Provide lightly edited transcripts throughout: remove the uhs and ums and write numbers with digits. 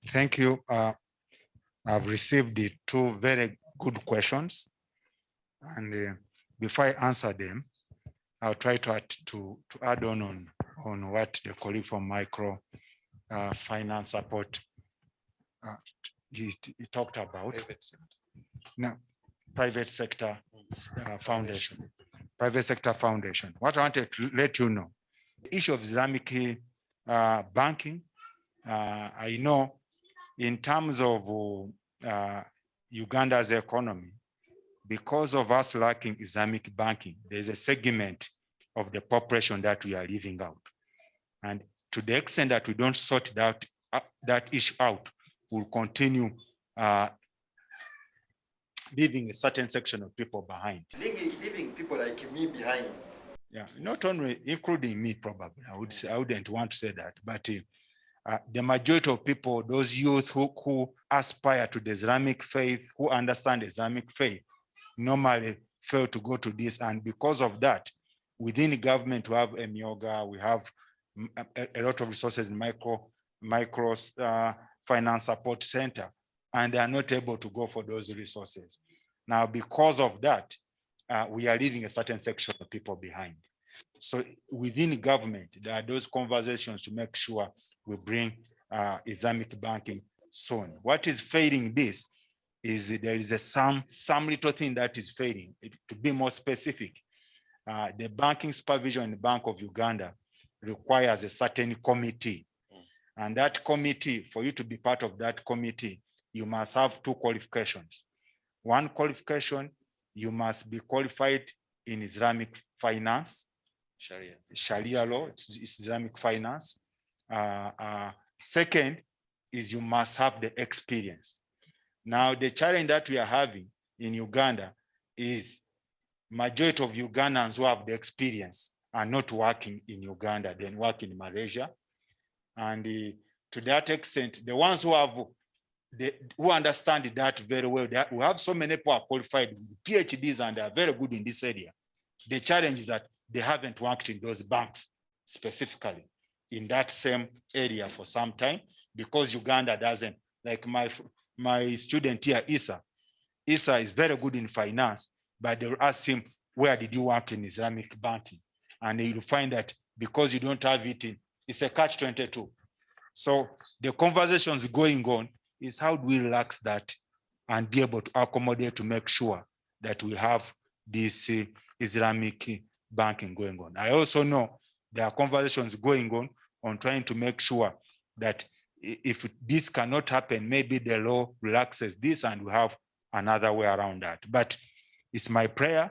Thank you. I've received the two very good questions, and before I answer them, I'll try to add on what the colleague from micro finance support he talked about. Now, private sector foundation. Private sector foundation. What I wanted to let you know, the issue of Islamic banking, I know in terms of Uganda's economy, because of us lacking Islamic banking, there's a segment of the population that we are leaving out. And to the extent that we don't sort that issue out, we'll continue leaving a certain section of people behind. Leaving people like me behind. Yeah, not only including me, probably. I wouldn't want to say that, but the majority of people, those youth who aspire to the Islamic faith, who understand Islamic faith, normally fail to go to this. And because of that, within the government, we have Emyoga, we have a lot of resources in micro finance support center, and they are not able to go for those resources. Now, because of that, we are leaving a certain section of people behind. So within the government, there are those conversations to make sure we bring Islamic banking soon. What is failing this is there is some little thing that is failing. To be more specific, the banking supervision in the Bank of Uganda requires a certain committee. And that committee, for you to be part of that committee, you must have two qualifications. One qualification, you must be qualified in Islamic finance, Sharia law, it's Islamic finance. Second is you must have the experience. Now, the challenge that we are having in Uganda is majority of Ugandans who have the experience are not working in Uganda, then work in Malaysia. And to that extent, the ones who understand that very well, we have so many people are qualified with PhDs and they are very good in this area. The challenge is that they haven't worked in those banks specifically in that same area for some time, because Uganda doesn't. Like my student here, Issa is very good in finance, but they'll ask him, where did you work in Islamic banking? And you'll find that because you don't have it, it's a catch-22. So the conversations going on is how do we relax that and be able to accommodate to make sure that we have this Islamic banking going on. I also know there are conversations going on trying to make sure that if this cannot happen, maybe the law relaxes this and we have another way around that. But it's my prayer,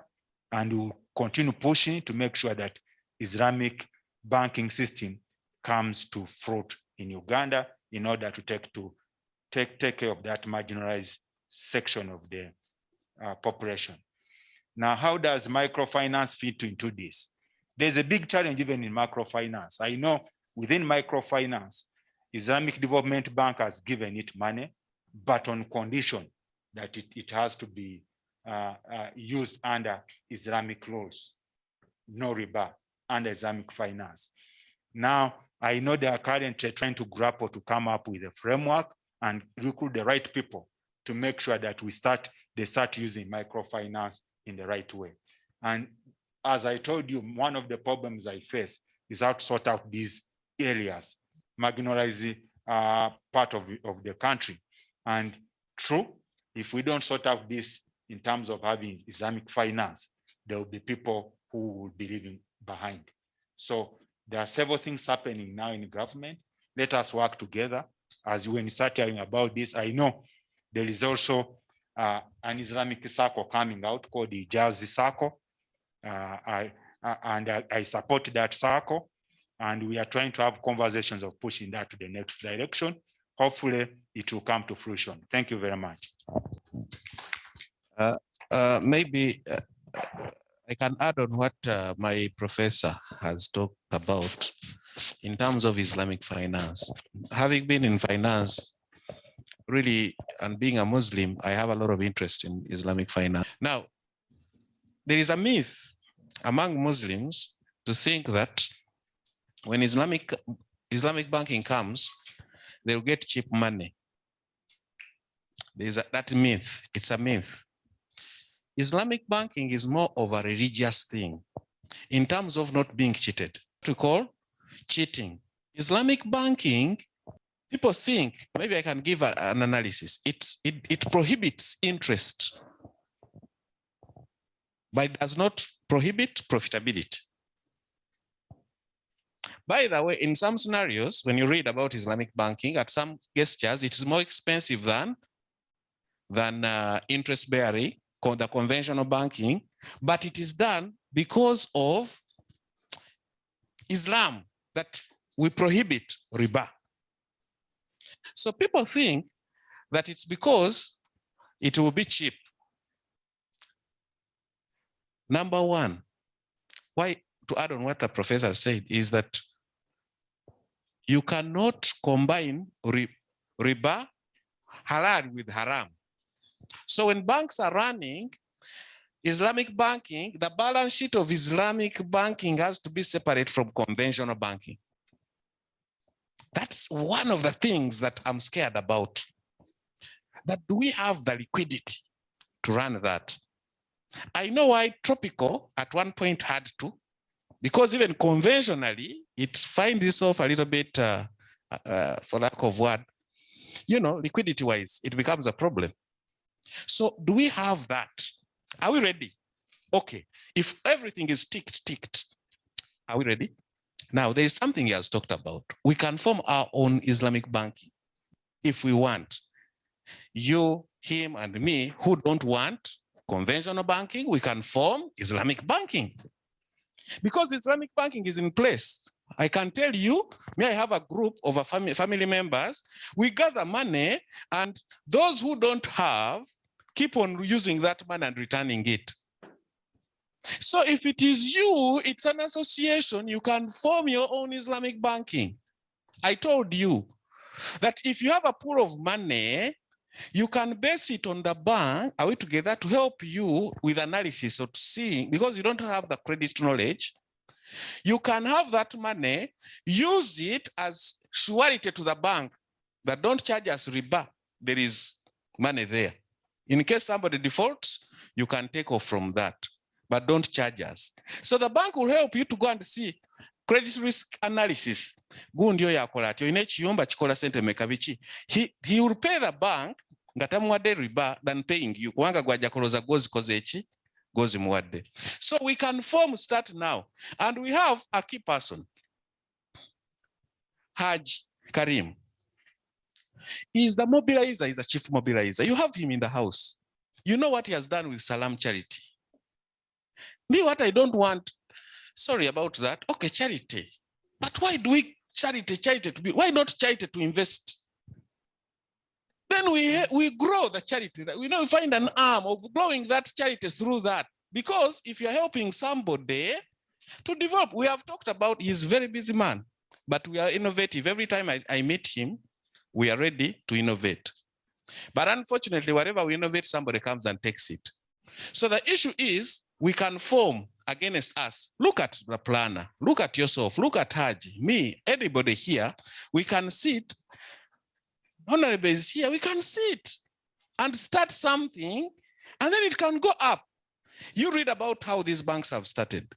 and we'll continue pushing to make sure that Islamic banking system comes to fruit in Uganda in order to take care of that marginalized section of the population. Now, how does microfinance fit into this? There's a big challenge even in microfinance. I know within microfinance, Islamic Development Bank has given it money, but on condition that it has to be used under Islamic laws, no riba, under Islamic finance. Now, I know they are currently trying to grapple to come up with a framework and recruit the right people to make sure that they start using microfinance in the right way. And as I told you, one of the problems I face is how to sort out these areas, marginalized part of the country. And true, if we don't sort out this in terms of having Islamic finance, there will be people who will be leaving behind. So there are several things happening now in the government. Let us work together. As when you start hearing about this, I know there is also an Islamic circle coming out called the Jazzy Circle. I support that circle, and we are trying to have conversations of pushing that to the next direction. Hopefully it will come to fruition. Thank you very much. Maybe I can add on what my professor has talked about in terms of Islamic finance. Having been in finance, really, and being a Muslim, I have a lot of interest in Islamic finance. Now, there is a myth among Muslims to think that when Islamic banking comes, they'll get cheap money. There's that myth. It's a myth. Islamic banking is more of a religious thing in terms of not being cheated. What we call cheating. Islamic banking, people think, maybe I can give an analysis. It prohibits interest, but it does not prohibit profitability. By the way, in some scenarios, when you read about Islamic banking, at some gestures, it is more expensive than interest-bearing, the conventional banking, but it is done because of Islam, that we prohibit riba. So people think that it's because it will be cheap. Number one, why, to add on what the professor said, is that you cannot combine riba, halal with haram. So when banks are running Islamic banking, the balance sheet of Islamic banking has to be separate from conventional banking. That's one of the things that I'm scared about. That do we have the liquidity to run that? I know why Tropical at one point had to, because even conventionally, it finds itself a little bit, for lack of word, liquidity-wise, it becomes a problem. So do we have that? Are we ready? Okay, if everything is ticked, are we ready? Now, there is something he has talked about. We can form our own Islamic banking if we want. You, him, and me, who don't want conventional banking, we can form Islamic banking. Because Islamic banking is in place. I can tell you, I have a group of family members, we gather money, and those who don't have, keep on using that money and returning it. So if it is you, it's an association, you can form your own Islamic banking. I told you that if you have a pool of money, you can base it on the bank, are we together, to help you with analysis of seeing, because you don't have the credit knowledge, you can have that money, use it as surety to the bank that don't charge us riba. There is money there. In case somebody defaults, you can take off from that, but don't charge us. So the bank will help you to go and see credit risk analysis. He will pay the bank riba than paying you. So we can start now. And we have a key person, Haj Karim. He's the mobilizer, he's a chief mobilizer. You have him in the house. You know what he has done with Salam Charity. Me, what I don't want, sorry about that. Okay, charity. But why do we charity to be? Why not charity to invest? Then we grow the charity. We find an arm of growing that charity through that. Because if you're helping somebody to develop, we have talked about, he's a very busy man, but we are innovative. Every time I meet him, we are ready to innovate. But unfortunately, whatever we innovate, somebody comes and takes it. So the issue is, we can form against us. Look at the planner, look at yourself, look at Haji, me, anybody here, we can sit, Honorable is here, we can sit and start something, and then it can go up. You read about how these banks have started.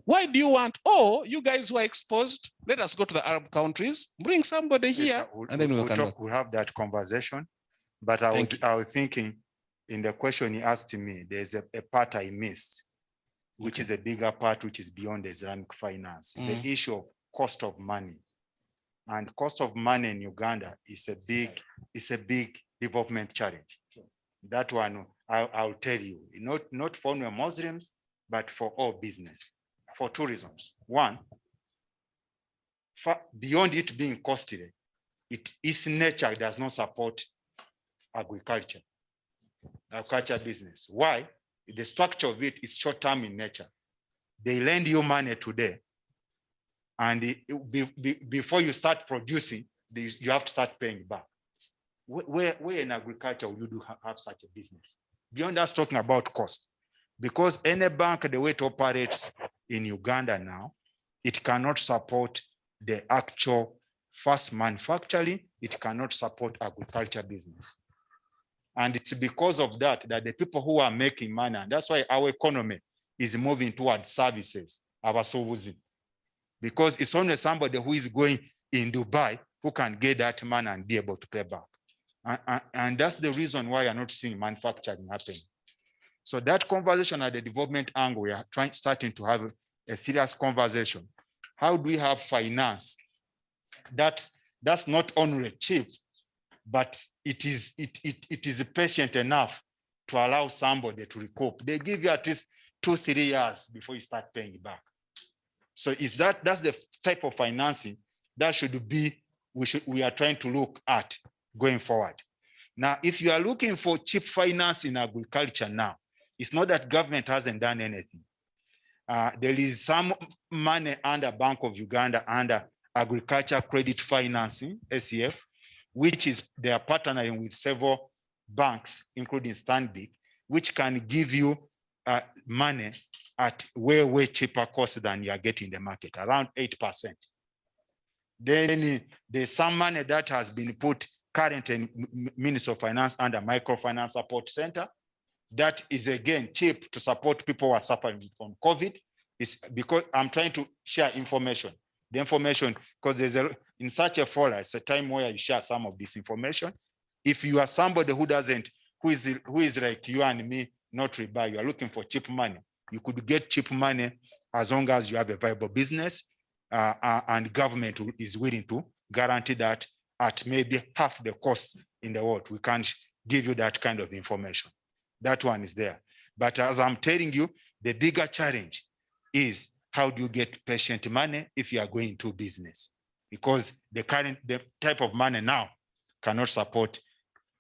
Why do you want, you guys who are exposed, let us go to the Arab countries, bring somebody here, and then we'll have that conversation. But I was thinking, in the question he asked me, there's a part I missed, which is a bigger part, which is beyond Islamic finance. The issue of cost of money. And cost of money in Uganda is a big development challenge. That one, I'll tell you, not for Muslims, but for all business, for two reasons. One, beyond it being costly, its nature does not support agriculture business. Why? The structure of it is short-term in nature. They lend you money today, and before you start producing, you have to start paying back. Where in agriculture will you have such a business? Beyond us talking about cost, because any bank, the way it operates in Uganda now, it cannot support the actual first manufacturing, it cannot support agriculture business. And it's because of that the people who are making money, and that's why our economy is moving towards services, because it's only somebody who is going in Dubai who can get that money and be able to pay back. And that's the reason why you're not seeing manufacturing happening. So that conversation at the development angle, we are starting to have a serious conversation. How do we have finance that's not only cheap, but it is patient enough to allow somebody to recoup? They give you at least 2-3 years before you start paying back. So that's the type of financing that should be we are trying to look at going forward. Now, if you are looking for cheap finance in agriculture now, it's not that government hasn't done anything. There is some money under Bank of Uganda under Agriculture Credit Financing, ACF, which is they are partnering with several banks, including Stanbic, which can give you money at way cheaper cost than you are getting in the market, around 8%. Then there's some money that has been put currently in Ministry of Finance under Microfinance Support Center. That is again cheap to support people who are suffering from COVID. It's because I'm trying to share information. The information, because in such a forum, it's a time where you share some of this information. If you are somebody who is like you and me, not riba, you are looking for cheap money, you could get cheap money as long as you have a viable business and government is willing to guarantee that at maybe half the cost in the world. We can't give you that kind of information. That one is there. But as I'm telling you, the bigger challenge is how do you get patient money if you are going into business? Because the type of money now cannot support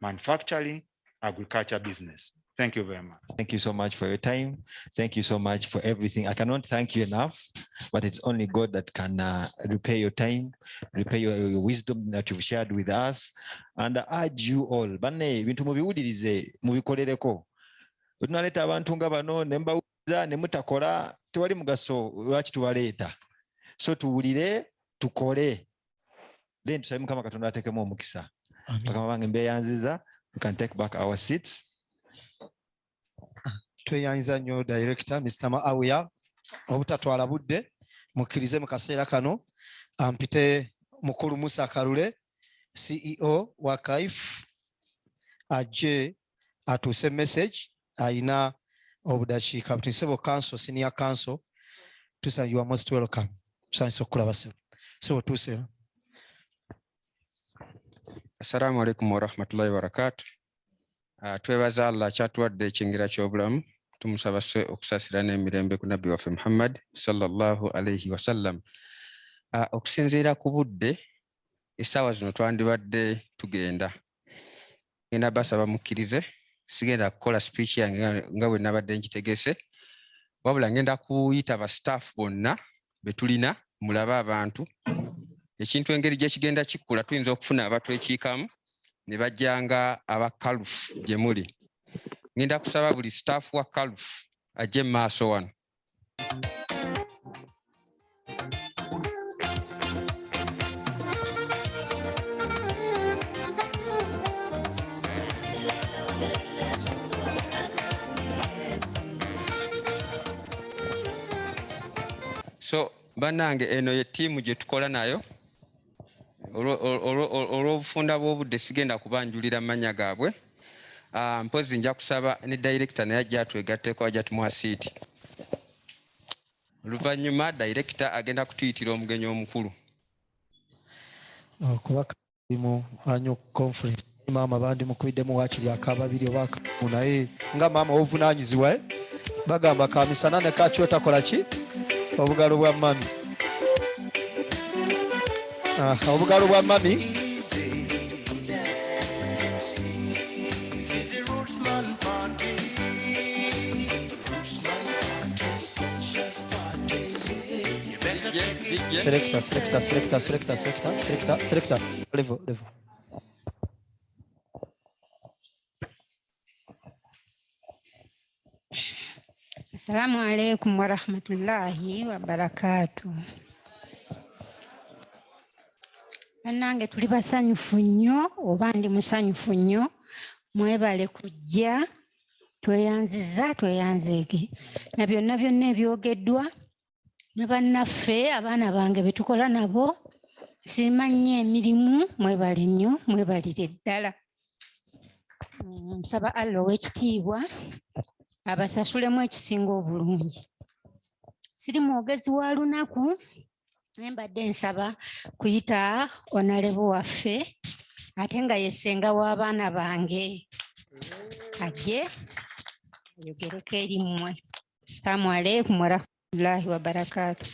manufacturing, agriculture business. Thank you very much. Thank you so much for your time. Thank you so much for everything. I cannot thank you enough, but it's only God that can repay your time, repay your wisdom that you've shared with us. And I urge you all, bane bintu mubiwulirize mubikolereko. Tunaleta abantu nga bano nembawuliza ne mutakola tewali mugaso lwaki tuwaleeta. So tuwulire tukole. Then tusabe Mukama Katonda ateekemu omukisa. Bakama bange mbeyanziza, we can take back our seats. Tweyanziza nnyo director Mr. Maawia obutatwala budde mukkirize mu kaseera kano ampite mukulu Musa Kalule CEO wa KALF ajje atuuse message ayina obudakiika butuusebo council senior council tusa you are most welcome sanso kulaba sebo tuuse. Assalamu alaikum wa rahmatullahi wa barakatuh. Twebaza Allah kyatuwadde ekingira ky'obulamu tumusaba okusasira n'emirembe ku nabbi waffe Muhammad sallallahu alayhi wa sallam. Okusinziira ku budde essaawa zino twandibadde tugenda. Ngenda basaba mukkirize sigenda kukola speech yange nga bwe nabadde nkitegese, wabula ngenda kuyita ba staff bonna be tulina mulabe abantu ekintu engeri gye kigenda kikkula tuyinza okufuna abatwekiikamu ne bajjanga aba KALF gye muli. Ngenda kusaba buli staff wa KALF ajje maaso wano. So bannange eno ye tiimu gye tukola nayo. Olw'obufunda bw'obudde sigenda kubanjulira amannya gaabwe. Mpozi nja kusaba ne director naye ajja twegatteko ajja tumuha siiti. Oluvannyuma director agenda kutuyitira omugenyi omukulu. Kuba mu annual conference maama bandi mukubiddemu waakiri akababiri oba naye nga maama obuvunaanyizibwa bagamba kamisana ne kakyo takola ki obugalo bwa mami. Obugalo bwa mami selector level. Assalamu alaikum wa rahmatullahi wa barakatuh. Bannange tuli basanyufu nnyo oba ndi musanyufu nnyo mwebale kujja tweyanzeege na byonna ebyogeddwa ne bannaffe abaana bange be tukola nabo simanyi emirimu mwebale nnyo mwebalire ddala. Nsaba Allah ow'ekitiibwa abasasulemu ekisinga obulungi. Siri mwogezi wa lunaku mbadde nsaba kuyita onalebo waffe ate nga yesenga w'abaana bange ajje ayogereko eri mmwe. Assalamu alaikum warahmatullahi wabarakatuh.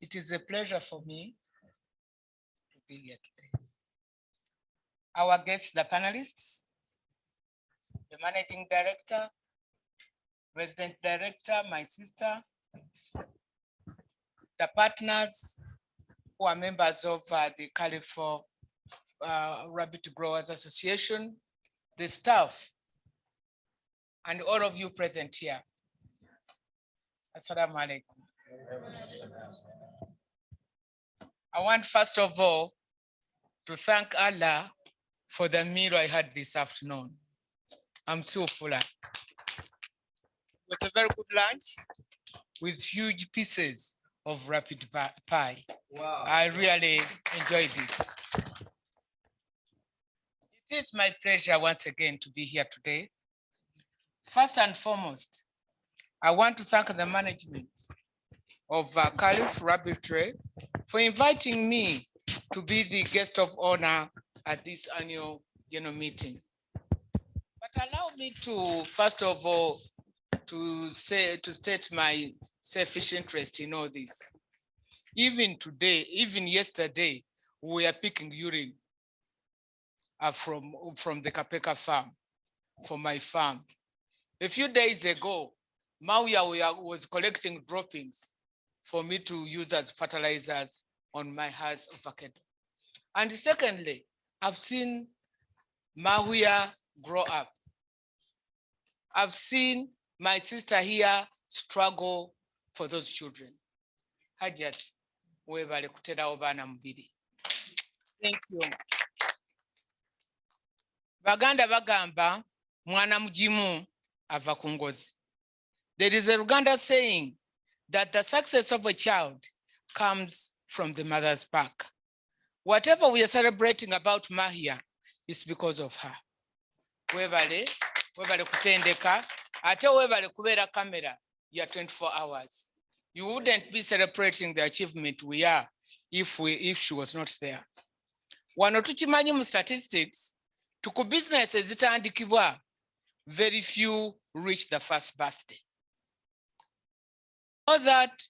It is a pleasure for me to be here today. Our guests, the panelists, the managing director, resident director, my sister, the partners who are members of the KALF Rabbit Growers Association, the staff, and all of you present here. Assalamu alaikum. I want first of all to thank Allah for the meal I had this afternoon. I'm so full. It was a very good lunch with huge pieces of rapid pie. Wow. I really enjoyed it. It is my pleasure once again to be here today. First and foremost, I want to thank the management of KALF RABBITRY for inviting me to be the guest of honor at this annual meeting. But allow me to, first of all, to state my selfish interest in all this. Even today, even yesterday, we are picking urine from the Kapeka farm, from my farm. A few days ago, Mawia was collecting droppings for me to use as fertilizers on my house avocado. And secondly, I've seen Mawia grow up. I've seen my sister here struggle for those children. Hajat, webale kutera obana mubiri. Thank you. Baganda bagamba, mwana mujimu ava ku ngozi. There is a Luganda saying that the success of a child comes from the mother's back. Whatever we are celebrating about Mahia is because of her. Webale kutendeka, ate webale kubera kamera ya 24 hours. You wouldn't be celebrating the achievement we are if she was not there. Wano tukimanyi mu statistics, tuku business ezitandikibwa, very few reach the first birthday. Know that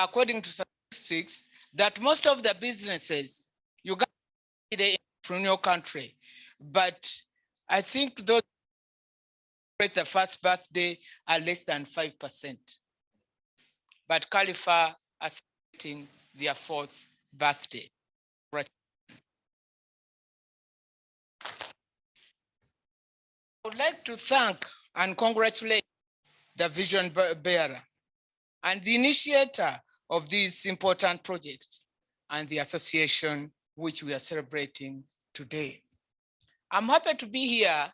according to statistics, that most of the businesses, Uganda is an entrepreneurial country, but I think those who celebrate the first birthday are less than 5%. But KALF are celebrating their 4th birthday. I would like to thank and congratulate the vision bearer and the initiator of this important project and the association which we are celebrating today. I'm happy to be here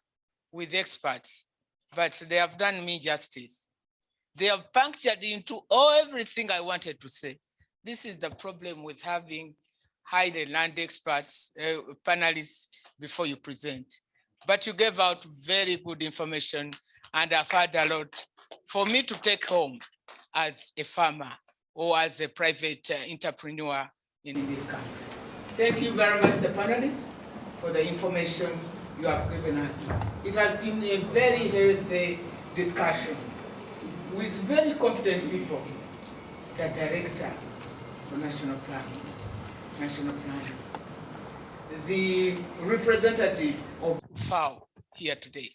with experts, but they have done me justice. They have punctured into everything I wanted to say. This is the problem with having highly learned experts, panelists before you present. But you gave out very good information, and I've had a lot for me to take home as a farmer or as a private entrepreneur in this country. Thank you very much, the panelists, for the information you have given us. It has been a very healthy discussion with very competent people, the director for national planning, the representative of FAO here today,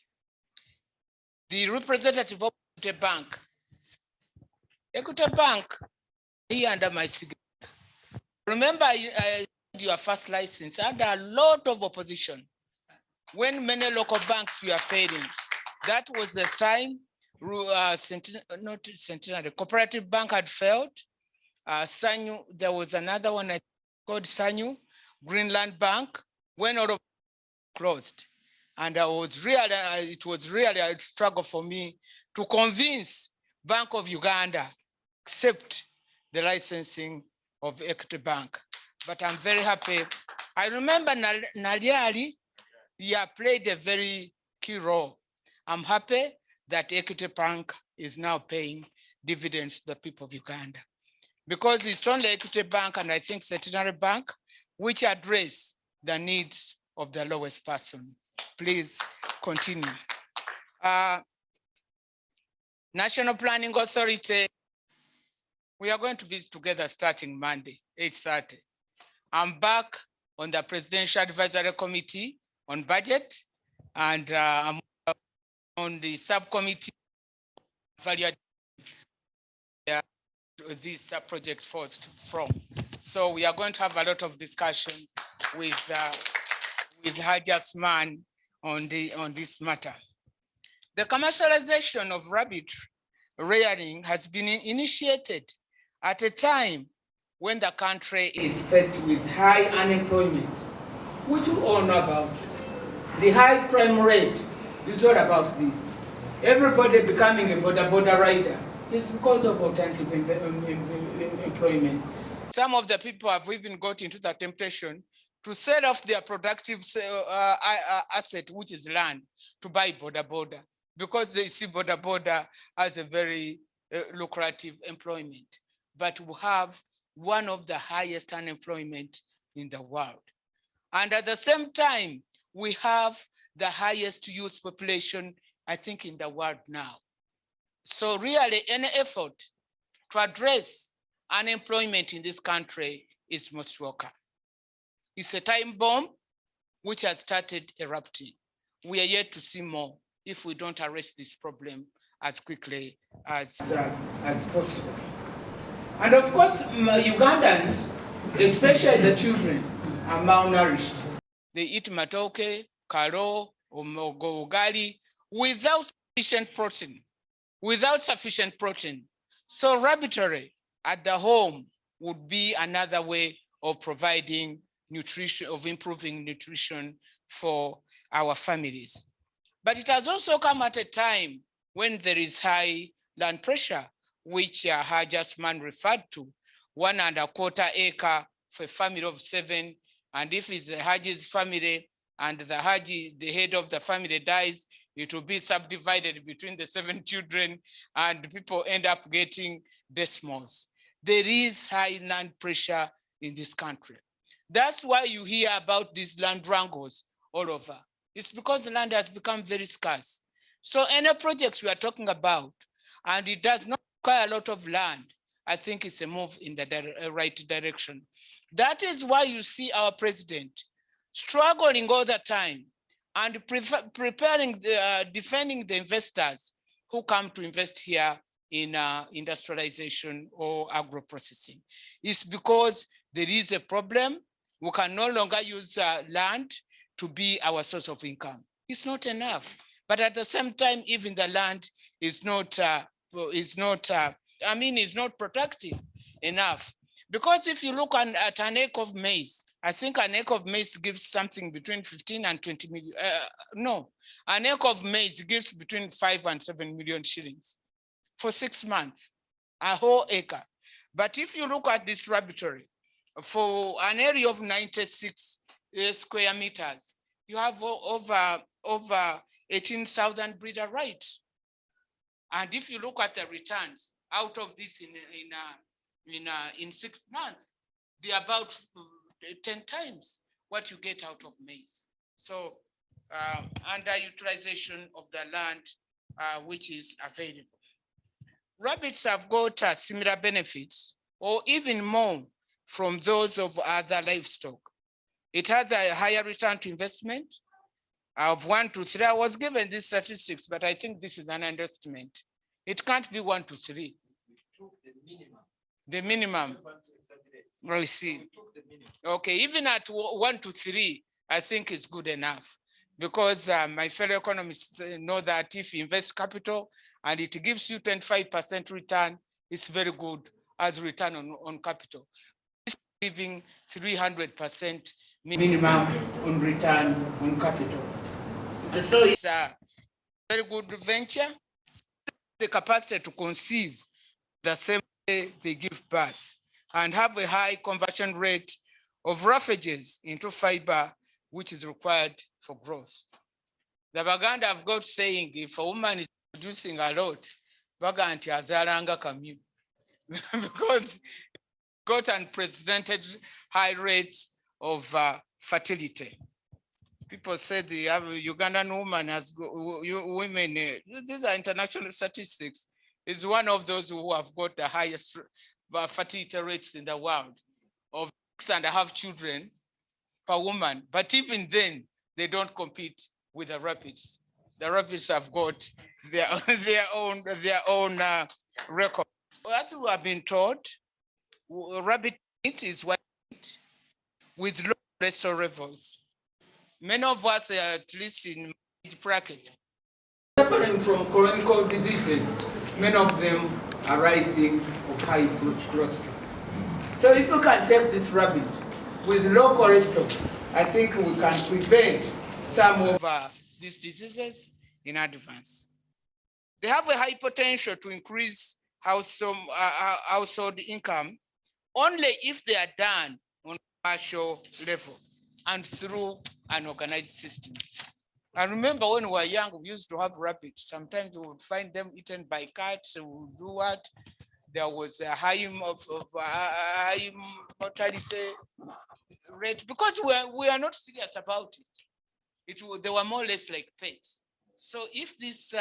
the representative of Equity Bank. Equity Bank here under my signature. Remember, your first license under a lot of opposition. when many local banks were failing. That was the time the Cooperative Bank had failed. Sanyu, there was another one called Sanyu, Greenland Bank, when all of closed. And it was really a struggle for me to convince Bank of Uganda accept the licensing of Equity Bank. But I'm very happy. I remember Naliali, played a very key role. I'm happy that Equity Bank is now paying dividends to the people of Uganda, because it's only Equity Bank and I think Centenary Bank which address the needs of the lowest person. Please continue. National Planning Authority, we are going to be together starting Monday, 8:30. I'm back on the Presidential Advisory Committee on Budget, and I'm on the subcommittee this project forced from. So we are going to have a lot of discussion with Hajasman on this matter. The commercialization of rabbit rearing has been initiated at a time when the country is faced with high unemployment, which we all know about. The high crime rate is all about this. Everybody becoming a border rider is because of alternative employment. Some of the people have even got into the temptation to sell off their productive asset, which is land, to buy border, because they see border as a very lucrative employment. But we have one of the highest unemployment in the world. And at the same time, we have the highest youth population, I think, in the world now. So really, any effort to address unemployment in this country is most welcome. It's a time bomb which has started erupting. We are yet to see more if we don't arrest this problem as quickly as possible. And of course, Ugandans, especially the children, are malnourished. They eat matoke, karo, ugali without sufficient protein. So rabbitry at the home would be another way of providing nutrition, of improving nutrition for our families. But it has also come at a time when there is high land pressure, which Hajasman referred to, 1.25 acre for a family of 7. And if it's the Haji's family and the Haji, the head of the family, dies, it will be subdivided between the 7 children and people end up getting decimals. There is high land pressure in this country. That's why you hear about these land wrangles all over. It's because the land has become very scarce. So any projects we are talking about, and it does not require a lot of land, I think it's a move in the right direction. That is why you see our president struggling all the time and preparing, defending the investors who come to invest here in industrialization or agro-processing. It's because there is a problem. We can no longer use land to be our source of income. It's not enough. But at the same time, even the land is not productive enough. Because if you look at an acre of maize, I think an acre of maize gives something between 15 and 20 million. No, an acre of maize gives between 5 and 7 million shillings for 6 months, a whole acre. But if you look at this rabbitry, for an area of 96 square meters, you have over 18,000 breeder rights. And if you look at the returns out of this in 6 months, they're about 10 times what you get out of maize. So underutilization of the land which is available. Rabbits have got similar benefits or even more from those of other livestock. It has a higher return to investment of 1 to 3. I was given these statistics, but I think this is an understatement. It can't be 1 to 3. The minimum. I see. Okay, even at 1 to 3, I think it's good enough. because my fellow economists know that if you invest capital and it gives you 25% return, it's very good as return on capital. It's giving 300% minimum on return on capital. So it's a very good venture. The capacity to conceive the same way they give birth and have a high conversion rate of roughages into fiber, which is required for growth. The Baganda have got saying, if a woman is producing a lot, Baganti azalanga kamyu, because got unprecedented high rates of fertility. People say the Ugandan woman has women, these are international statistics, is one of those who have got the highest fertility rates in the world of 6.5 children per woman. But even then, they don't compete with the rabbits. The rabbits have got their own record. As we have been taught, rabbit meat is white meat with low cholesterol levels. Many of us, at least in my bracket, suffering from chronic diseases. Many of them are rising of high cholesterol. So if you can take this rabbit with low cholesterol, I think we can prevent some of these diseases in advance. They have a high potential to increase household income only if they are done on a commercial level and through an organized system. I remember when we were young, we used to have rabbits. Sometimes we would find them eaten by cats. We would do what? There was a high mortality rate because we are not serious about it. They were more or less like pets. So if this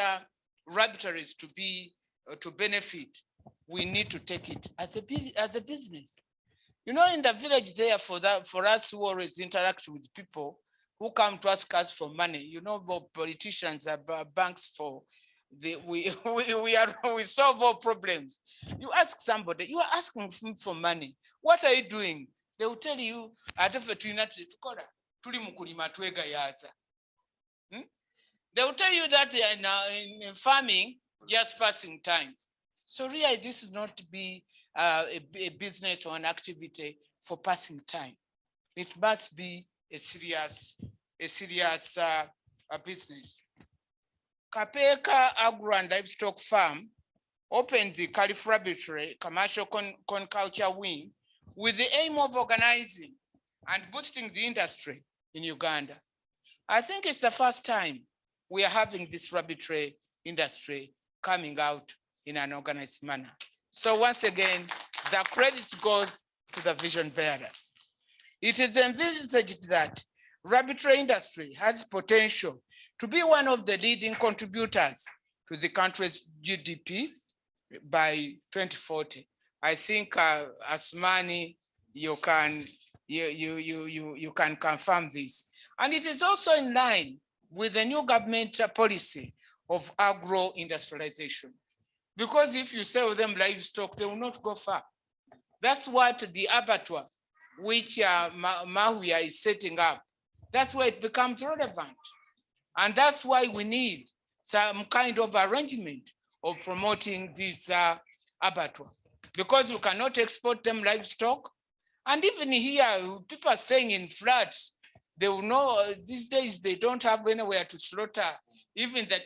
rabbitry is to benefit, we need to take it as a business. You know, in the village there, for us who always interact with people who come to ask us for money, you know, politicians are banks for we solve all problems. You ask somebody, you are asking for money. What are you doing? They will tell you, they will tell you that they are now in farming, just passing time. So really, this is not to be a business or an activity for passing time. It must be a serious business. Kapeka Agro and Livestock Farm opened the KALF RABBITRY commercial culture wing with the aim of organizing and boosting the industry in Uganda. I think it's the first time we are having this rabbitry industry coming out in an organized manner. So once again, the credit goes to the vision bearer. It is envisaged that rabbitry industry has potential to be one of the leading contributors to the country's GDP by 2040. I think Asmani, you can confirm this. And it is also in line with the new government policy of agro-industrialization. Because if you sell them livestock, they will not go far. That's what the abattoir, which Mahuya is setting up, that's where it becomes relevant. And that's why we need some kind of arrangement of promoting this abattoir, because we cannot export them livestock. And even here, people are staying in flats. They will know these days they don't have anywhere to slaughter. Even the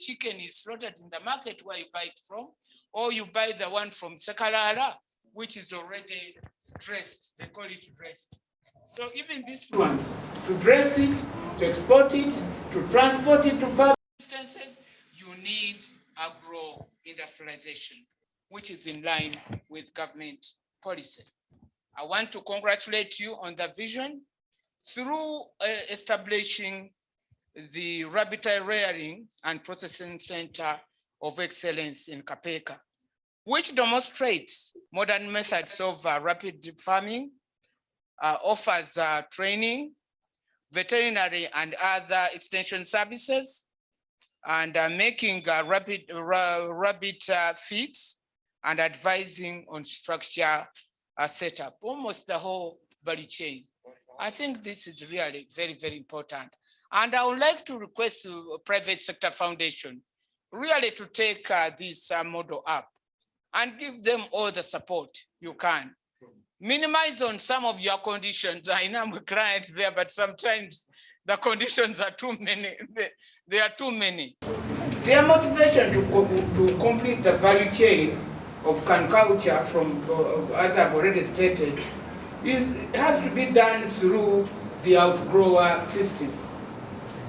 chicken is slaughtered in the market where you buy it from, or you buy the one from Sekarara, which is already dressed. They call it dressed. So even this one, to dress it, to export it, to transport it to far distances, you need agro-industrialization, which is in line with government policy. I want to congratulate you on the vision through establishing the Rabbitry Rearing and Processing Center of Excellence in Kapeka, which demonstrates modern methods of rapid farming, offers training, veterinary and other extension services, and making rabbit feeds and advising on structure setup, almost the whole value chain. I think this is really very, very important. And I would like to request private sector foundation really to take this model up and give them all the support you can. Minimize on some of your conditions. I know I'm a client there, but sometimes the conditions are too many. There are too many. Their motivation to complete the value chain of can culture from, as I've already stated, it has to be done through the outgrower system.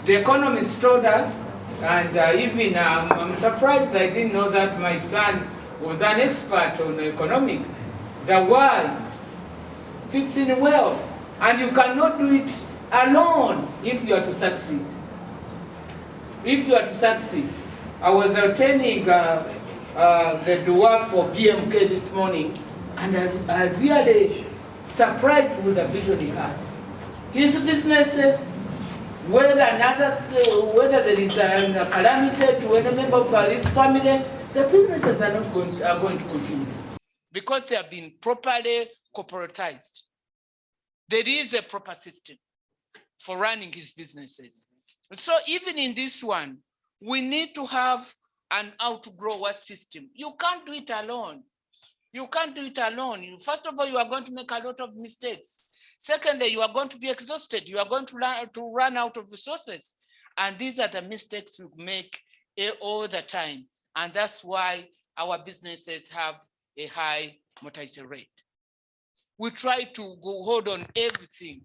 The economist told us, and even I'm surprised I didn't know that my son was an expert on economics. The why fits in well, and you cannot do it alone if you are to succeed. If you are to succeed. I was attending the dwarf for BMK this morning, and I really surprised with the vision he had. His businesses, whether there is a calamity to any member of his family, the businesses are going to continue because they have been properly corporatized. There is a proper system for running his businesses. So even in this one, we need to have an outgrower system. You can't do it alone. You can't do it alone. First of all, you are going to make a lot of mistakes. Secondly, you are going to be exhausted. You are going to run out of resources. And these are the mistakes we make all the time. And that's why our businesses have a high mortality rate. We try to hold on everything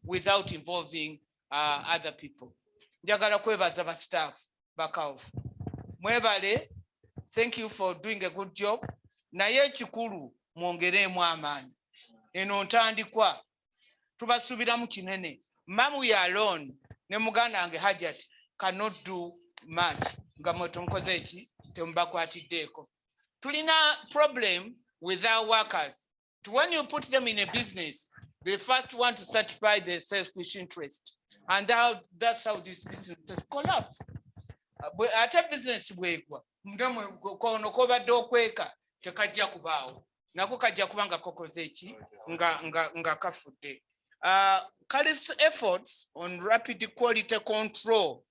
without involving other people. Njagala kwebaza ba staff back off. Mwebale, thank you for doing a good job. Naye chikuru mwongeremu amaanyi. Eno ntandikwa tubasubiramu kinene. Mom, we are alone. Ne muganda ange Hajat cannot do much. Nga mwetonkoze eki tembakwatiddeko. Tulina problem with our workers. When you put them in a business, they first want to satisfy their selfish interest. And that's how these businesses collapse. At a business way, kono kobadde okweka tekajja kubaawo. Nako kajja kubanga kokozeeki nga kafudde. KALF's efforts on rapid quality control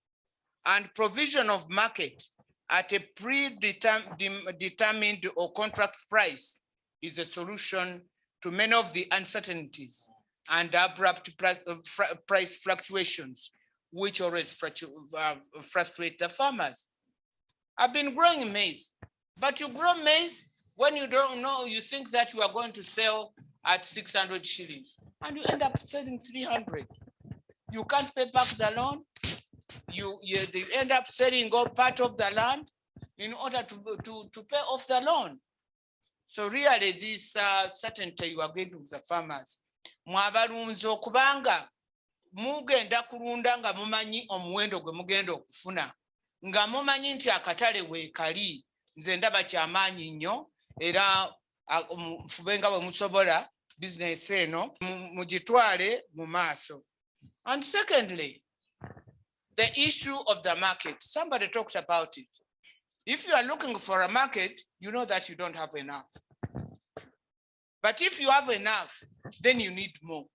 and provision of market at a predetermined or contract price is a solution to many of the uncertainties and abrupt price fluctuations, which always frustrate the farmers. I've been growing maize, but you grow maize when you don't know, you think that you are going to sell at 600 shillings and you end up selling 300. You can't pay back the loan. They end up selling all part of the land in order to pay off the loan. So really this certainty you are getting with the farmers. Mwabalunzi okubanga mugenda kulunda nga mumanyi omuwendo gwe mugenda okufuna nga mumanyi nti akatale weekali nze ndaba kyamaanyi nnyo era mufubenga bwe musobola business eno mugitwale mu maaso. And secondly, the issue of the market. Somebody talked about it. If you are looking for a market, you know that you don't have enough. But if you have enough, then you need more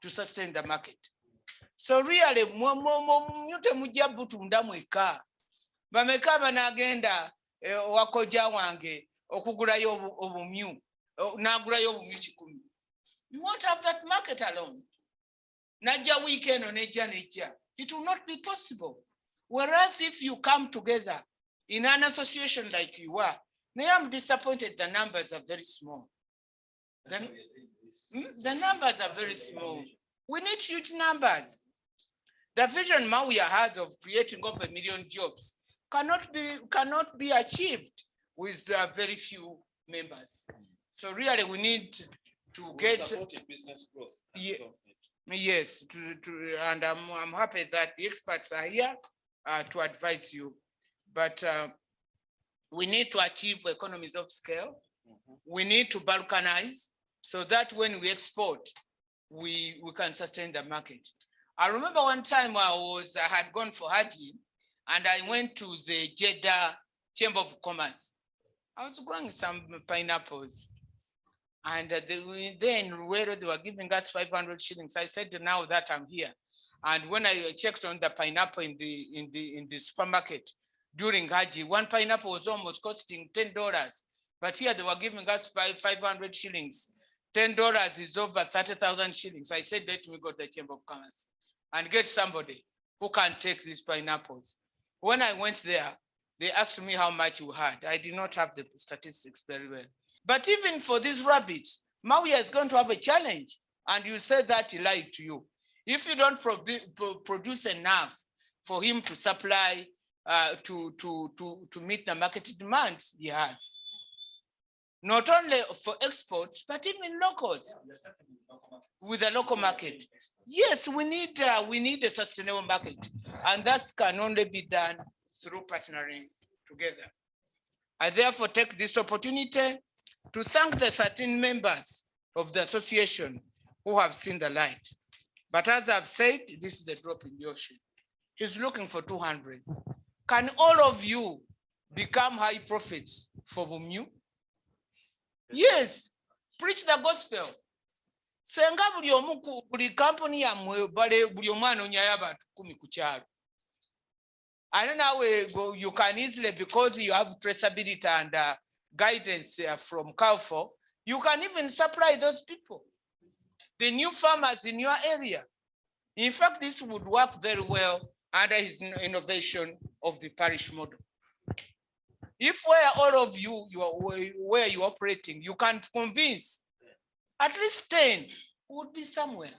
to sustain the market. So really, mute mujja butunda mweka. Bameka banagenda wakoja wange okugulayo obumyu nagulayo obumyu 10. You won't have that market alone. Najja weekend on nejja. It will not be possible. Whereas if you come together in an association like you are, now I'm disappointed the numbers are very small. The numbers are very small. We need huge numbers. The vision Mawia has of creating over 1 million jobs cannot be achieved with very few members. So really we need to get business growth. Yes, and I'm happy that the experts are here to advise you. But we need to achieve economies of scale. We need to balkanize so that when we export, we can sustain the market. I remember one time I had gone for Haji and I went to the Jeddah Chamber of Commerce. I was growing some pineapples. And then where they were giving us 500 shillings, I said, now that I'm here. And when I checked on the pineapple in the supermarket during Haji, one pineapple was almost costing $10. But here they were giving us 500 shillings. $10 is over 30,000 shillings. I said, let me go to the Chamber of Commerce and get somebody who can take these pineapples. When I went there, they asked me how much we had. I did not have the statistics very well. But even for these rabbits, Mawia is going to have a challenge. And you said that he lied to you. If you don't produce enough for him to supply, to meet the market demands he has, not only for exports, but even locals, with the local market. Yes, we need a sustainable market, and that can only be done through partnering together. I therefore take this opportunity to thank the 13 members of the association who have seen the light. But as I've said, this is a drop in the ocean. He's looking for 200. Can all of you become high prophets for Bumiu? Yes, preach the gospel. Senga buli company ya mwebale buli omwana onyaya abantu 10 ku kyalo. And now you can easily, because you have traceability and guidance from KALF, you can even supply those people, the new farmers in your area. In fact, this would work very well under his innovation of the parish model. If where all of you, where you're operating, you can convince at least 10 would be somewhere.